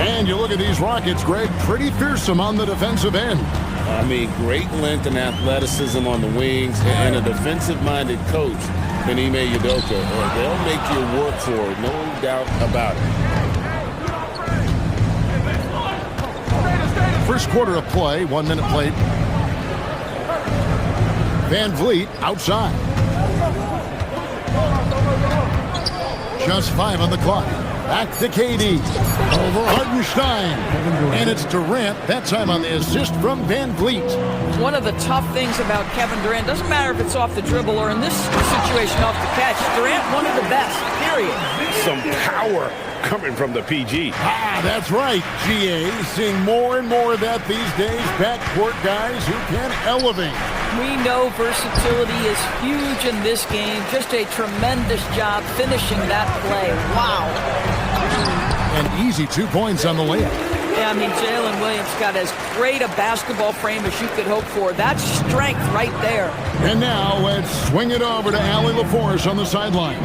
And you look at these Rockets, Greg, pretty fearsome on the defensive end. I mean, great length and athleticism on the wings, and a defensive-minded coach, Ime Udoka. They'll make you work for it, no doubt about it. First quarter of play, 1 minute played. Van Vliet outside. Just 5 on the clock. Back to KD. Over Hartenstein. And it's Durant. That time on the assist from Van Vliet. One of the tough things about Kevin Durant, doesn't matter if it's off the dribble or in this situation off the catch, Durant one of the best, period. Some power coming from the PG. That's right, GA. Seeing more and more of that these days. Backcourt guys who can elevate. We know versatility is huge in this game. Just a tremendous job finishing that play. Wow. An easy 2 points on the layup. Yeah, I mean, Jalen Williams got as great a basketball frame as you could hope for. That's strength right there. And now let's swing it over to Allie LaForce on the sideline.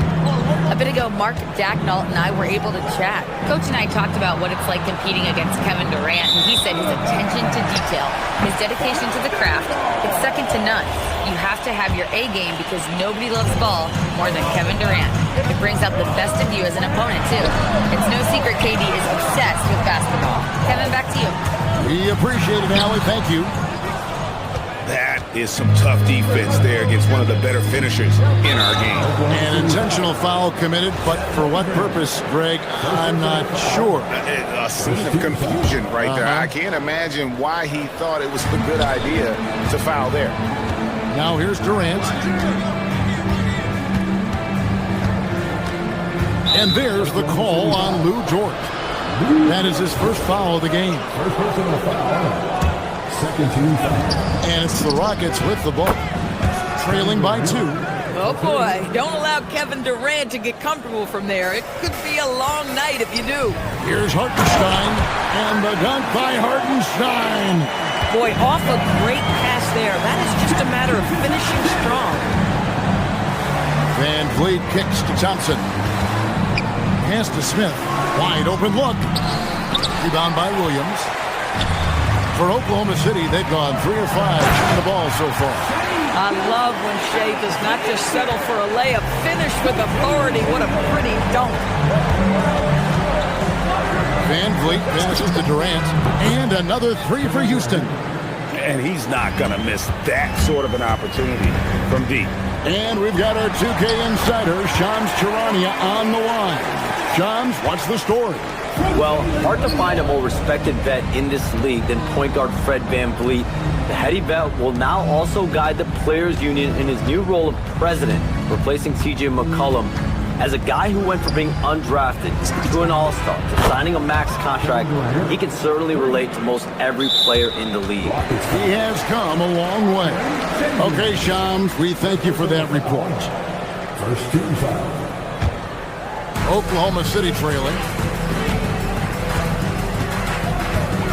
A bit ago, Mark Dagnall and I were able to chat. Coach and I talked about what it's like competing against Kevin Durant, and he said his attention to detail, his dedication to the craft, it's second to none. You have to have your A game because nobody loves ball more than Kevin Durant. It brings out the best of you as an opponent, too. It's no secret KD is obsessed with basketball. Kevin, back to you. We appreciate it, Allie. Thank you. That is some tough defense there against one of the better finishers in our game. An intentional foul committed, but for what purpose, Greg, I'm not sure. A scene of confusion right there. I can't imagine why he thought it was a good idea to foul there. Now here's Durant. And there's the call on Lou Dort. That is his first foul of the game. First personal foul. Second team foul. And it's the Rockets with the ball, trailing by 2. Oh boy, don't allow Kevin Durant to get comfortable from there. It could be a long night if you do. Here's Hartenstein, and the dunk by Hartenstein. Boy, off a great pass there. That is just a matter of finishing strong. Van Vliet kicks to Thompson. Pass to Smith. Wide open look. Rebound by Williams. For Oklahoma City, they've gone 3 or 5 shooting the ball so far. I love when Shea does not just settle for a layup. Finish with authority. What a pretty dunk. Van Vliet passes to Durant. And another 3 for Houston. And he's not going to miss that sort of an opportunity from deep. And we've got our 2K insider, Shams Charania, on the line. Shams, what's the story? Well, hard to find a more respected vet in this league than point guard Fred VanVleet. The heady vet will now also guide the Players Union in his new role of president, replacing TJ McCollum. As a guy who went from being undrafted to an all-star to signing a max contract, he can certainly relate to most every player in the league. He has come a long way. Okay, Shams, we thank you for that report. First team foul. Oklahoma City trailing.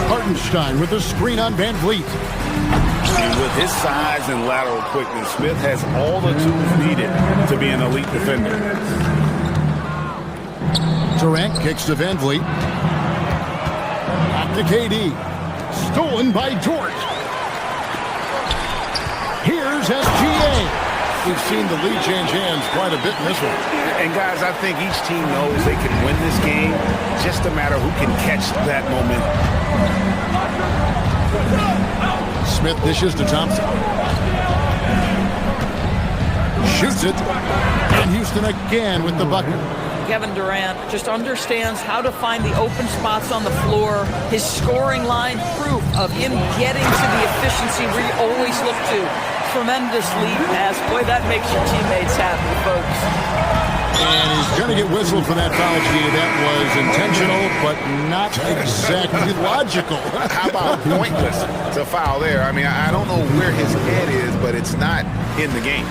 Hartenstein with the screen on Van Vliet. And with his size and lateral quickness, Smith has all the tools needed to be an elite defender. Durant kicks to Van Vliet. Back to KD. Stolen by Dort. Here's SGA. We've seen the lead change hands quite a bit in this one. And guys, I think each team knows they can win this game. Just a matter who can catch that momentum. Smith dishes to Thompson. Shoots it. And Houston again with the bucket. Kevin Durant just understands how to find the open spots on the floor. His scoring line, proof of him getting to the efficiency we always look to. Tremendous lead pass. Boy, that makes your teammates happy, folks. And he's going to get whistled for that foul, G. That was intentional, but not exactly logical. How about pointless to foul there? I mean, I don't know where his head is, but it's not in the game.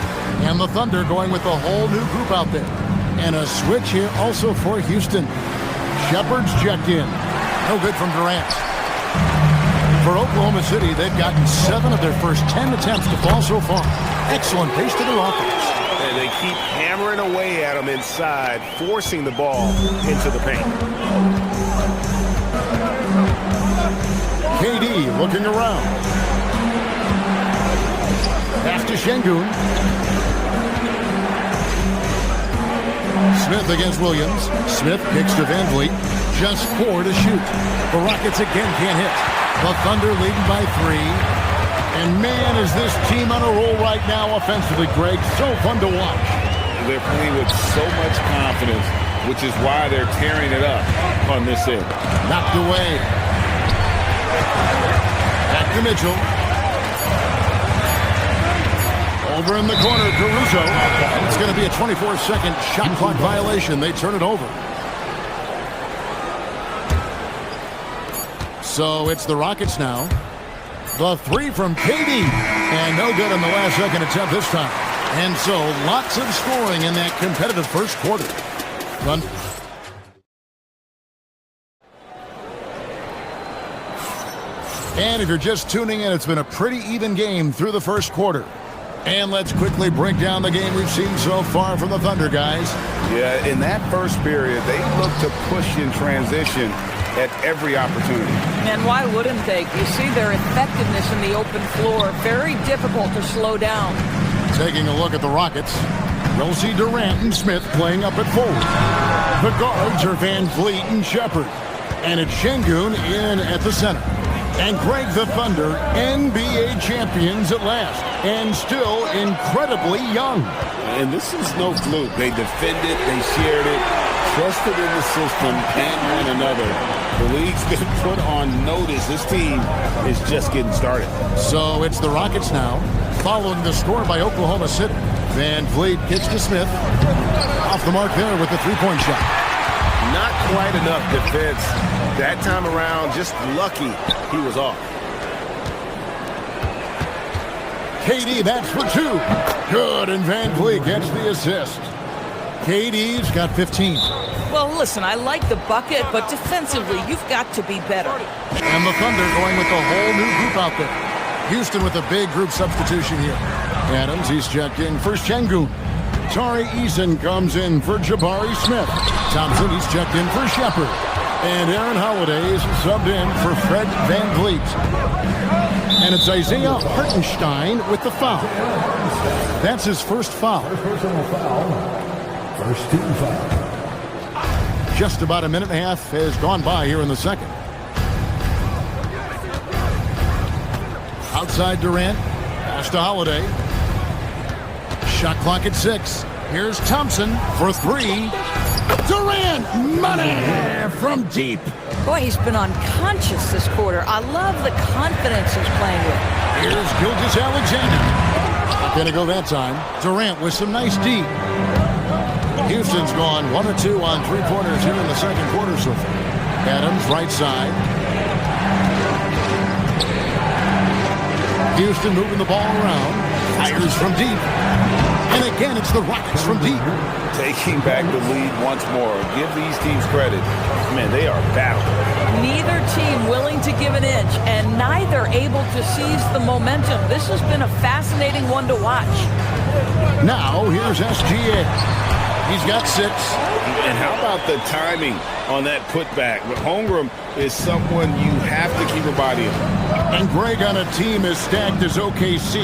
And the Thunder going with a whole new group out there. And a switch here also for Houston. Shepard's checked in. No good from Durant. For Oklahoma City, they've gotten 7 of their first 10 attempts to fall so far. Excellent pace to their offense. And they keep hammering away at him inside, forcing the ball into the paint. looking around. Pass to Şengün. Smith against Williams. Smith kicks to Van Vliet. Just 4 to shoot. The Rockets again can't hit. The Thunder leading by 3. And man, is this team on a roll right now offensively, Greg. So fun to watch. They're playing with so much confidence, which is why they're tearing it up on this end. Knocked away. Back to Mitchell. Over in the corner, Caruso. It's going to be a 24-second shot clock violation. They turn it over. So it's the Rockets now. The 3 from KD. And no good on the last second attempt this time. And so lots of scoring in that competitive first quarter. Run. And if you're just tuning in, it's been a pretty even game through the first quarter. And let's quickly break down the game we've seen so far from the Thunder, guys. Yeah, in that first period, they looked to push in transition at every opportunity. And why wouldn't they? You see their effectiveness in the open floor. Very difficult to slow down. Taking a look at the Rockets, we'll see Durant and Smith playing up at forward. The guards are Van Vliet and Shepard. And it's Şengün in at the center. And Greg, the Thunder, NBA champions at last, and still incredibly young. And this is no fluke. They defended, they shared it, trusted in the system and one another. The league's been put on notice. This team is just getting started. So it's the Rockets now, following the score by Oklahoma City. Van Vliet kicks to Smith. Off the mark there with the three-point shot. Not quite enough defense. That time around, just lucky he was off. KD, that's for 2. Good, and Van Vliet gets the assist. KD's got 15. Well, listen, I like the bucket, but defensively, you've got to be better. And the Thunder going with the whole new group out there. Houston with a big group substitution here. Adams, he's checked in for Şengün. Tari Eason comes in for Jabari Smith. Thompson, he's checked in for Shepard. And Aaron Holiday is subbed in for Fred Van Vliet. And it's Isaiah Hartenstein with the foul. That's his first foul. Personal foul. First team foul. Just about a minute and a half has gone by here in the second. Outside Durant. Pass to Holiday. Shot clock at 6. Here's Thompson for 3. Durant, money from deep. Boy, he's been unconscious this quarter. I love the confidence he's playing with. Here's Gilgeous-Alexander. Not going to go that time. Durant with some nice D. Houston's gone 1 or 2 on three-pointers here in the second quarter so far. Adams, right side. Houston moving the ball around. Fires from deep. And again, it's the Rockets from deep. Taking back the lead once more. Give these teams credit. Man, they are battling. Neither team willing to give an inch, and neither able to seize the momentum. This has been a fascinating one to watch. Now, here's SGA. He's got 6. And how about the timing on that putback? Holmgren is someone you have to keep your body on. And Greg, on a team as stacked as OKC,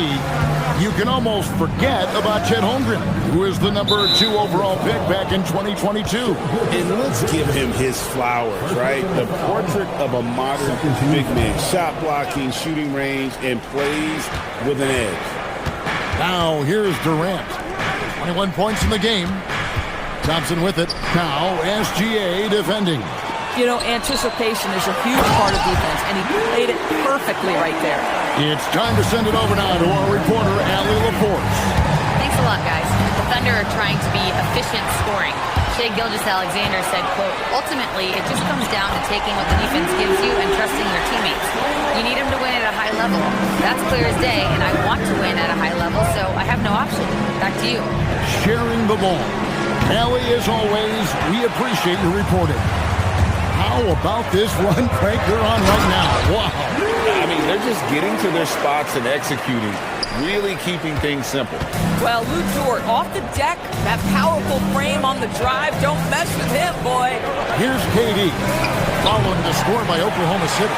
you can almost forget about Chet Holmgren, who is the number 2 overall pick back in 2022. And let's give him his flowers, right? The portrait of a modern big man. Shot blocking, shooting range, and plays with an edge. Now, here's Durant. 21 points in the game. Thompson with it. Now, SGA defending. You know, anticipation is a huge part of defense, and he played it perfectly right there. It's time to send it over now to our reporter, Allie LaForce. Thanks a lot, guys. The Thunder are trying to be efficient scoring. Shai Gilgeous-Alexander said, quote, ultimately, it just comes down to taking what the defense gives you and trusting your teammates. You need them to win at a high level. That's clear as day, and I want to win at a high level, so I have no option. Back to you. Sharing the ball. Allie, as always, we appreciate your reporting. How about this run crank they're on right now? Wow. I mean, they're just getting to their spots and executing, really keeping things simple. Well, Lou Dort off the deck, that powerful frame on the drive. Don't mess with him, boy. Here's KD, following the score by Oklahoma City.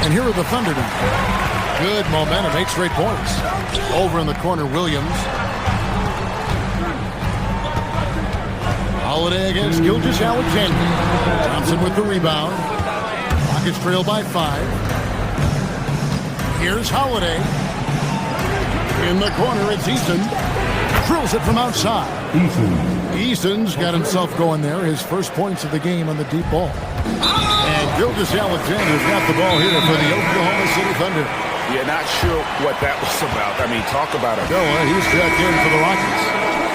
And here are the Thunder now. Good momentum, 8 straight points. Over in the corner, Williams. Holiday against Gilgeous-Alexander. Thompson with the rebound. Rockets trail by 5. Here's Holiday. In the corner, it's Easton. Drills it from outside. Easton's got himself going there. His first points of the game on the deep ball. And Gilgeous-Alexander's got the ball here for the Oklahoma City Thunder. Yeah, not sure what that was about. I mean, talk about it. Noah, he's checked in for the Rockets.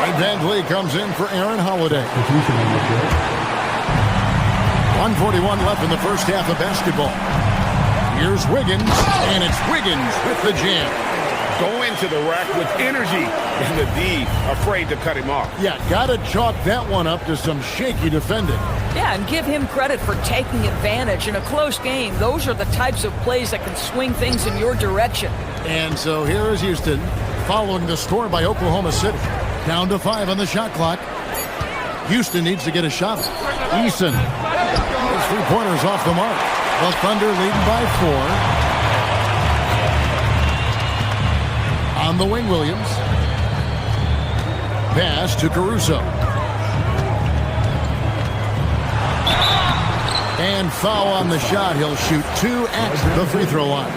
And Van Vliet comes in for Aaron Holiday. 1:41 left in the first half of basketball. Here's Wiggins, and it's Wiggins with the jam. Go into the rack with energy, and the D afraid to cut him off. Yeah, gotta chalk that one up to some shaky defending. Yeah, and give him credit for taking advantage in a close game. Those are the types of plays that can swing things in your direction. And so here is Houston, following the score by Oklahoma City. Down to 5 on the shot clock. Houston needs to get a shot. Eason. His 3-pointers off the mark. The Thunder leading by 4. On the wing, Williams. Pass to Caruso. And foul on the shot. He'll shoot 2 at the free throw line.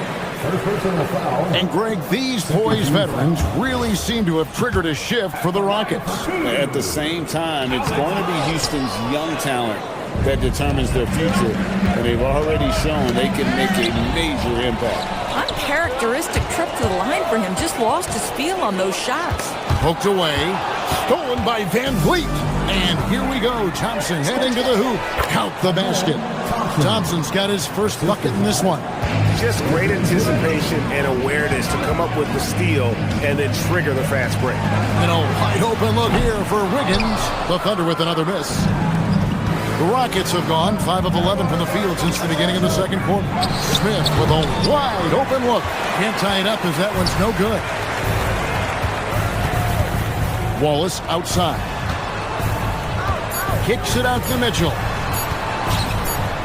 And Greg, these poised veterans really seem to have triggered a shift for the Rockets. At the same time, it's going to be Houston's young talent that determines their future. And they've already shown they can make a major impact. Uncharacteristic trip to the line for him. Just lost his feel on those shots. Poked away. Stolen by Van Vliet. And here we go. Thompson heading to the hoop. Count the basket. Thompson's got his first bucket in this one. Just great anticipation and awareness to come up with the steal and then trigger the fast break. And a wide open look here for Wiggins. The Thunder with another miss. The Rockets have gone 5 of 11 from the field since the beginning of the second quarter. Smith with a wide open look. Can't tie it up as that one's no good. Wallace outside. Kicks it out to Mitchell.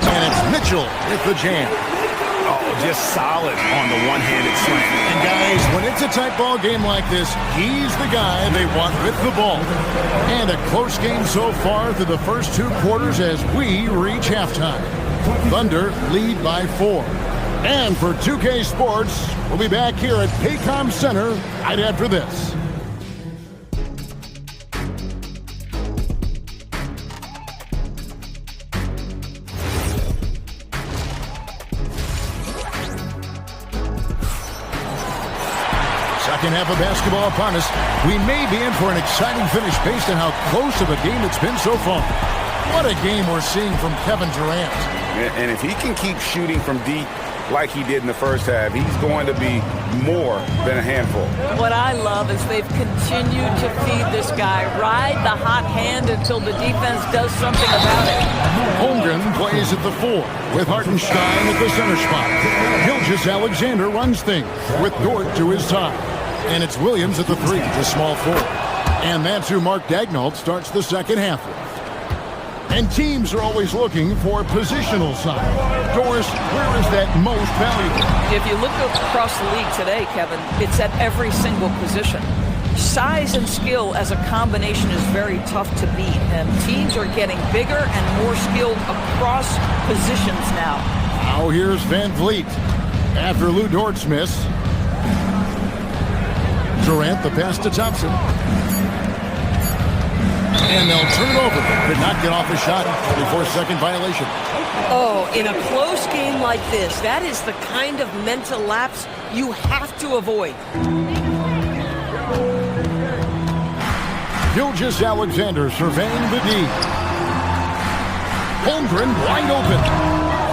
And it's Mitchell with the jam. Oh, just solid on the one-handed slam. And guys, when it's a tight ball game like this, he's the guy they want with the ball. And a close game so far through the first 2 quarters as we reach halftime. Thunder lead by 4. And for 2K Sports, we'll be back here at Paycom Center right after this. Second half of basketball upon us. We may be in for an exciting finish based on how close of a game it's been so far. What a game we're seeing from Kevin Durant. And if he can keep shooting from deep like he did in the first half, he's going to be more than a handful. What I love is they've continued to feed this guy. Ride the hot hand until the defense does something about it. Holmgren plays at the 4 with Hartenstein at the center spot. Gilgeous-Alexander runs things with Dort to his side. And it's Williams at the 3, the small 4. And that's who Mark Daigneault starts the second half with. And teams are always looking for positional size. Doris, where is that most valuable? If you look across the league today, Kevin, it's at every single position. Size and skill as a combination is very tough to beat. And teams are getting bigger and more skilled across positions now. Now here's Van Vliet. After Lou Dort's miss. Durant, the pass to Thompson. And they'll turn it over. Could not get off a shot. 24-second violation. Oh, in a close game like this, that is the kind of mental lapse you have to avoid. Gilgeous-Alexander surveying the D. Holmgren wide open.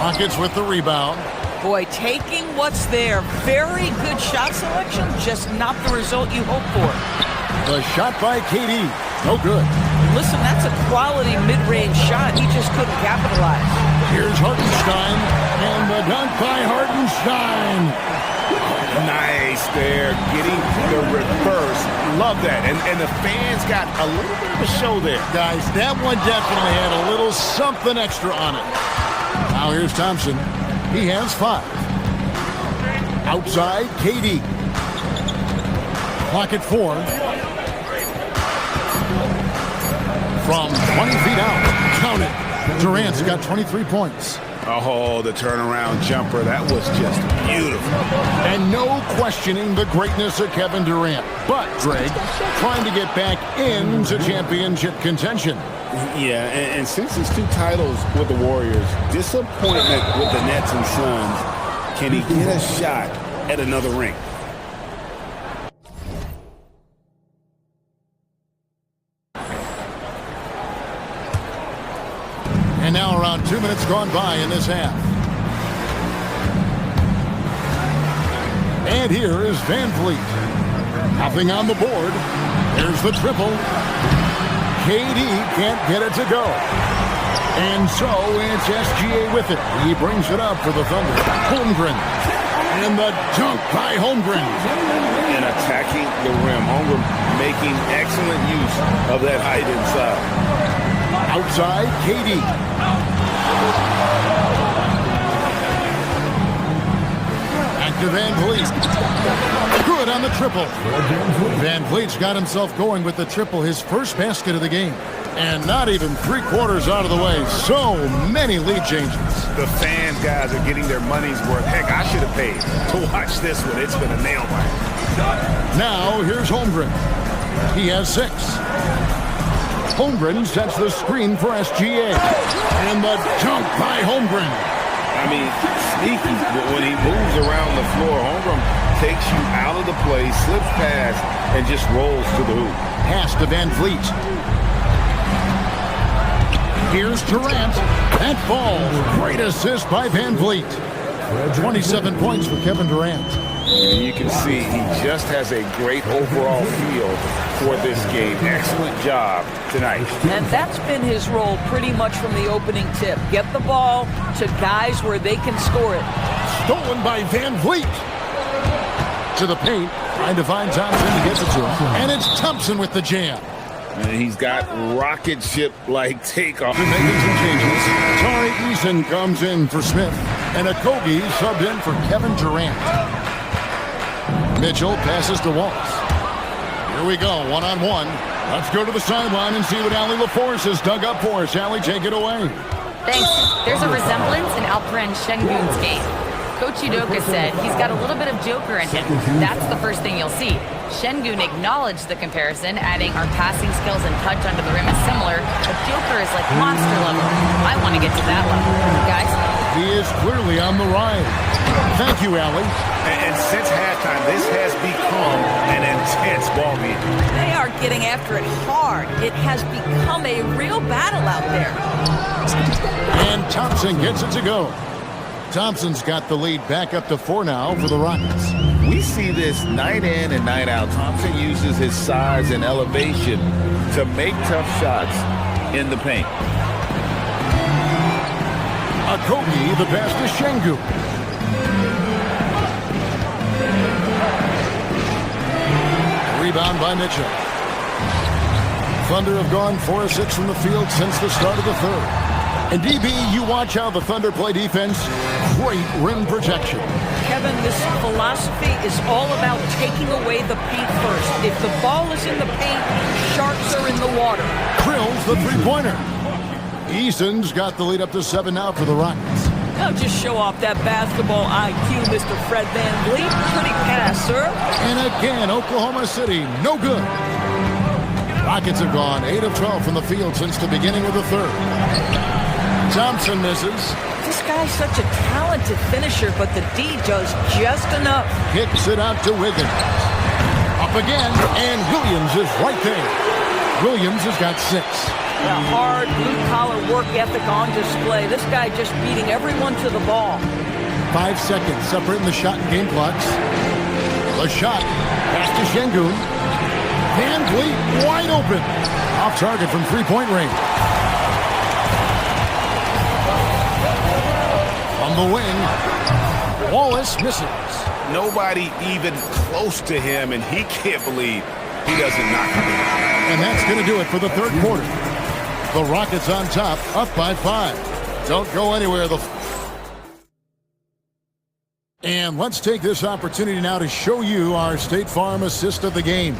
Rockets with the rebound. Boy, taking what's there. Very good shot selection, just not the result you hope for. The shot by KD. No good. Listen, that's a quality mid-range shot. He just couldn't capitalize. Here's Hartenstein. And the dunk by Hartenstein. Nice there, getting the reverse. Love that. And the fans got a little bit of a show there. Guys, that one definitely had a little something extra on it. Now here's Thompson. He has 5. Outside, KD. Clock at 4. From 20 feet out. Count it. Durant's got 23 points. Oh, the turnaround jumper. That was just beautiful. And no questioning the greatness of Kevin Durant. But, Greg, trying to get back into championship contention. Yeah, and since his 2 titles with the Warriors, disappointment with the Nets and Suns, can he get a shot at another ring? And now around 2 minutes gone by in this half. And here is Van Vliet. Nothing on the board. There's the triple. KD can't get it to go. And so it's SGA with it. He brings it up for the Thunder. Holmgren. And the dunk by Holmgren. And attacking the rim. Holmgren making excellent use of that height inside. Outside, KD. Back to Van Vliet. Good on the triple. Van Vliet's got himself going with the triple, his first basket of the game. And not even 3/4 out of the way. So many lead changes. The fan guys are getting their money's worth. Heck, I should have paid to watch this one. It's been a nail biter. Now here's Holmgren. He has 6. Holmgren sets the screen for SGA. And the dunk by Holmgren. I mean, sneaky. When he moves around the floor, Holmgren takes you out of the play, slips past, and just rolls to the hoop. Pass to Van Vliet. Here's Durant. That falls. Great assist by Van Vliet. 27 points for Kevin Durant. And you can see he just has a great overall feel for this game. Excellent job tonight. And that's been his role pretty much from the opening tip. Get the ball to guys where they can score it. Stolen by Van Vliet. To the paint. Trying to find Thompson to get it to him. And it's Thompson with the jam. And he's got rocket ship-like takeoff. They're making some changes. Tari Eason comes in for Smith. And Okogie subbed in for Kevin Durant. Mitchell passes to Wallace. Here we go, one-on-one. Let's go to the sideline and see what Allie LaForce has dug up for us. Allie, take it away. Thanks. There's a resemblance in Alperen Şengün's game. Coach Udoka said he's got a little bit of Joker in him. That's the first thing you'll see. Şengün acknowledged the comparison, adding our passing skills and touch under the rim is similar, but Joker is like monster level. I want to get to that level. Guys? He is clearly on the ride. Thank you, Allie. And since halftime, this has become an intense ball game. They are getting after it hard. It has become a real battle out there. And Thompson gets it to go. Thompson's got the lead back up to 4 now for the Rockets. We see this night in and night out. Thompson uses his size and elevation to make tough shots in the paint. Okogie, the pass to Şengün. Rebound by Mitchell. Thunder have gone 4 of 6 from the field since the start of the third. And DB, you watch how the Thunder play defense. Great rim protection. Kevin, this philosophy is all about taking away the paint first. If the ball is in the paint, sharks are in the water. Drills the three-pointer. Eason's got the lead up to 7 now for the Rockets. Now just show off that basketball IQ, Mr. Fred VanVleet. Pretty pass, sir. And again, Oklahoma City, no good. Rockets have gone 8 of 12 from the field since the beginning of the third. Thompson misses. This guy's such a talented finisher, but the D does just enough. Kicks it out to Wiggins. Up again, and Williams is right there. Williams has got 6. A hard, blue-collar work ethic on display. This guy just beating everyone to the ball. 5 seconds separating the shot and game clocks. The shot. Pass to Şengün. Van Vliet wide open. Off target from three-point range. On the wing, Wallace misses. Nobody even close to him, and he can't believe he doesn't knock him in. And that's going to do it for the third quarter. The Rockets on top, up by 5. Don't go anywhere. And let's take this opportunity now to show you our State Farm assist of the game.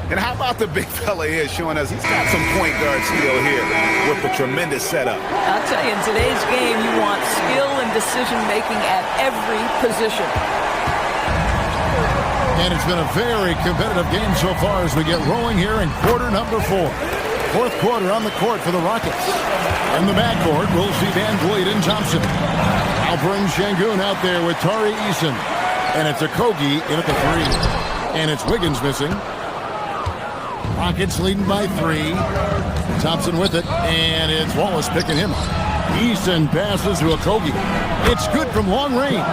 And how about the big fella here showing us he's got some point guard skill here with a tremendous setup. I'll tell you, in today's game, you want skill and decision-making at every position. And it's been a very competitive game so far as we get rolling here in quarter number 4. Fourth quarter on the court for the Rockets. In the backcourt, we'll see Van Vliet and Thompson. Alperin Sengun out there with Tari Eason. And it's Okogie in at the 3. And it's Wiggins missing. Rockets leading by 3. Thompson with it. And it's Wallace picking him up. Eason passes to Okogie. It's good from long range.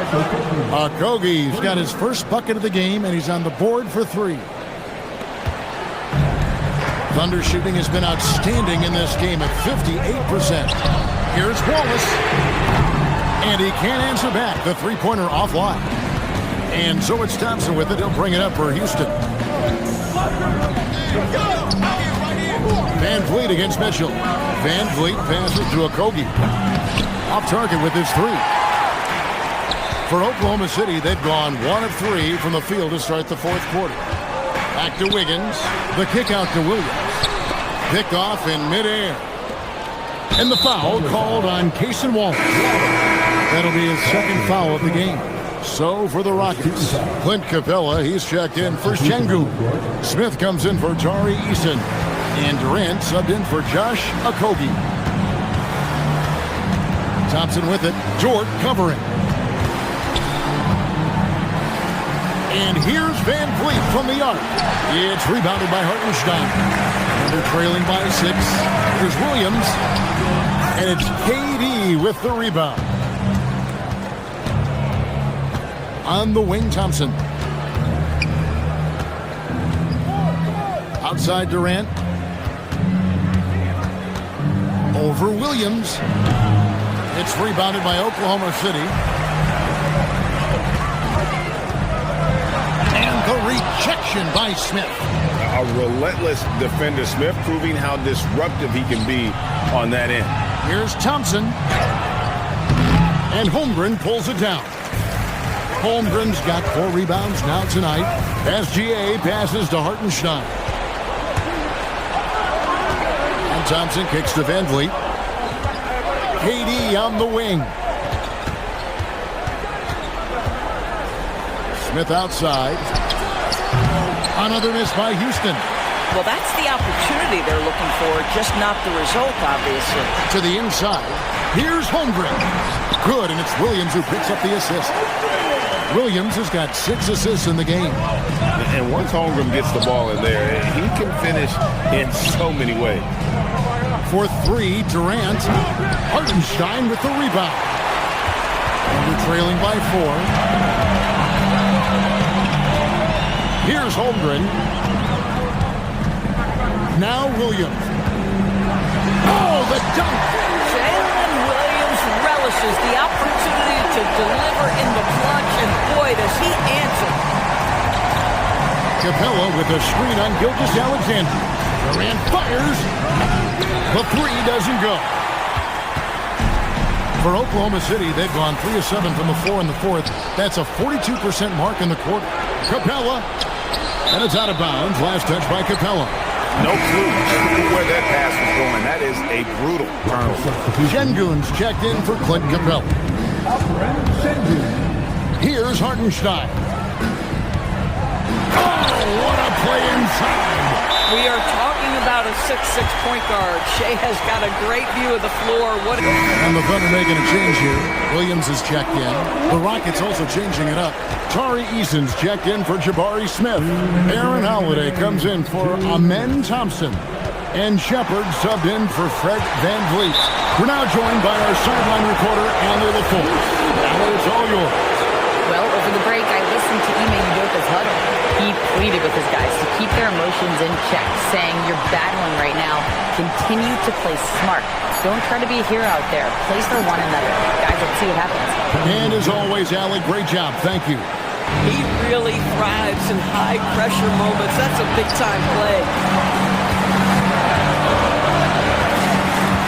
Okogie's got his first bucket of the game, and he's on the board for 3. Thunder shooting has been outstanding in this game at 58%. Here's Wallace. And he can't answer back. The three-pointer offline. And so it's Thompson with it. He'll bring it up for Houston. Van Vliet against Mitchell. Van Vliet passes to Okogie. Off target with his 3. For Oklahoma City, they've gone 1 of 3 from the field to start the fourth quarter. Back to Wiggins. The kick out to Williams. Picked off in midair. And the foul called on Cason Wallace. That'll be his second foul of the game. So for the Rockets, Clint Capella, he's checked in for Sengun. Smith comes in for Tari Eason. And Durant subbed in for Josh Okogie. Thompson with it. Dort covering. And here's Van Vliet from the arc. It's rebounded by Hartenstein. They're trailing by 6. Here's Williams. And it's KD with the rebound. On the wing, Thompson. Outside Durant. Over Williams. It's rebounded by Oklahoma City. And the rejection by Smith. A relentless defender. Smith proving how disruptive he can be on that end. Here's Thompson. And Holmgren pulls it down. Holmgren's got 4 rebounds now tonight. SGA passes to Hartenstein. And Thompson kicks to Van Vliet. KD on the wing. Smith outside. Another miss by Houston. Well, that's the opportunity they're looking for, just not the result, obviously. To the inside. Here's Holmgren. Good, and it's Williams who picks up the assist. Williams has got 6 assists in the game. And once Holmgren gets the ball in there, he can finish in so many ways. For 3, Durant. Hartenstein with the rebound. And we're trailing by 4. Here's Holmgren. Now Williams. Oh, the dunk! Jalen Williams relishes the opportunity to deliver in the clutch, and boy, does he answer. Capella with a screen on Gilgeous-Alexander. Durant fires. The 3 doesn't go. For Oklahoma City, they've gone 3 of 7 from the floor in the fourth. That's a 42% mark in the quarter. Capella. And it's out of bounds. Last touch by Capella. No clue where that pass was going. That is a brutal turnover. Sengun's checked in for Clint Capella. Here's Hartenstein. Oh, what a play inside. We are talking about a 6'6" point guard. Shea has got a great view of the floor. And the Thunder making a change here. Williams is checked in. The Rockets also changing it up. Tari Eason's checked in for Jabari Smith. Aaron Holiday comes in for Amen Thompson. And Shepard subbed in for Fred Van Vliet. We're now joined by our sideline reporter, Anna LaForce. Anna, it's all yours. Well, over the break, I listened to Ime Udoka's huddle. He pleaded with his guys to keep their emotions in check, saying, "You're battling right now. Continue to play smart. Don't try to be a hero out there. Play for one another. Guys, let's see what happens." And as always, Allie, great job. Thank you. He really thrives in high-pressure moments. That's a big-time play.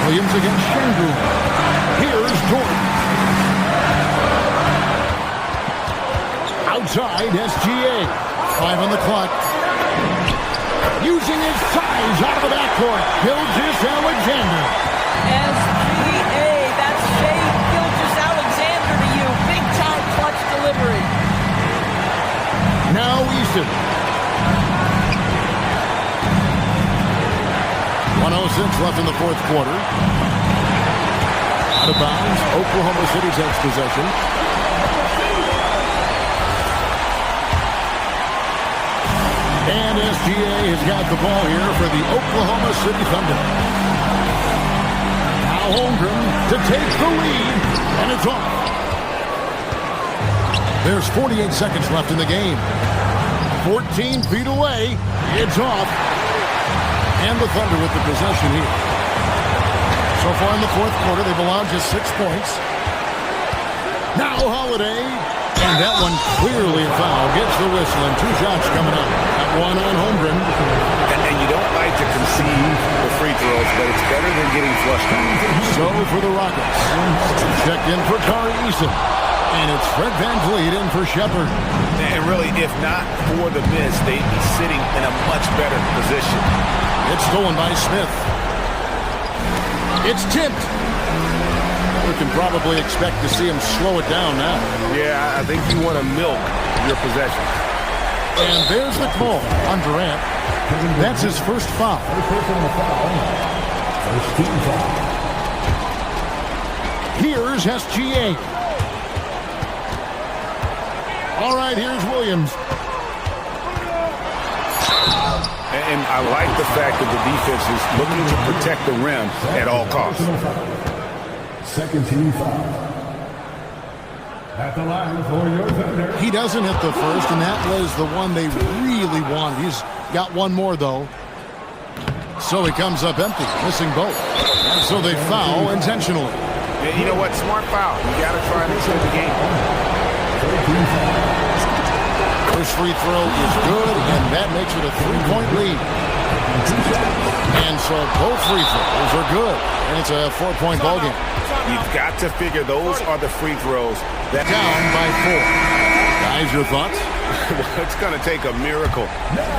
Williams against Sengun. Here's Dort. inside SGA. 5 on the clock. Using his size out of the backcourt. Gilgeous-Alexander. SGA, that's Shea Gilgeous-Alexander to you. Big time clutch delivery. Now Easton. 1:06 left in the fourth quarter. Out of bounds. Oklahoma City's next possession. And SGA has got the ball here for the Oklahoma City Thunder. Now Holmgren to take the lead, and it's off. There's 48 seconds left in the game. 14 feet away. It's off. And the Thunder with the possession here. So far in the fourth quarter, they've allowed just 6 points. Now Holiday. And that one clearly a foul. Gets the whistle, and 2 shots coming up. That one on Holmgren. And you don't like to concede the free throws, but it's better than getting flushed out. So for the Rockets, checked in for Tari Eason. And it's Fred VanVleet in for Shepard. And really, if not for the miss, they'd be sitting in a much better position. It's stolen by Smith. It's tipped. We can probably expect to see him slow it down now. Yeah, I think you want to milk your possession. And there's the call on Durant. That's his first foul. First team foul. Here's SGA. All right, here's Williams. And I like the fact that the defense is looking to protect the rim at all costs. Second team foul. At the line for your Thunder. He doesn't hit the first, and that was the one they really wanted. He's got one more, though. So he comes up empty, missing both. And so they foul intentionally. And you know what? Smart foul. You got to try and extend the game. First free throw is good, and that makes it a 3-point lead. And so both free throws are good, and it's a 4-point ball game. You've got to figure those are the free throws that Down by 4. Guys, your thoughts? It's going to take a miracle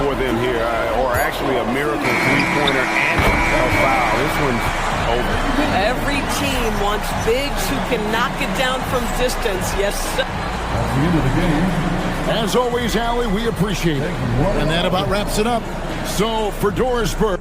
for them here, or actually a miracle three-pointer and a foul. This one's over. Every team wants bigs who can knock it down from distance. Yes, sir. At the end of the game. As always, Allie, we appreciate it. And that about wraps it up. So for Dorisburg.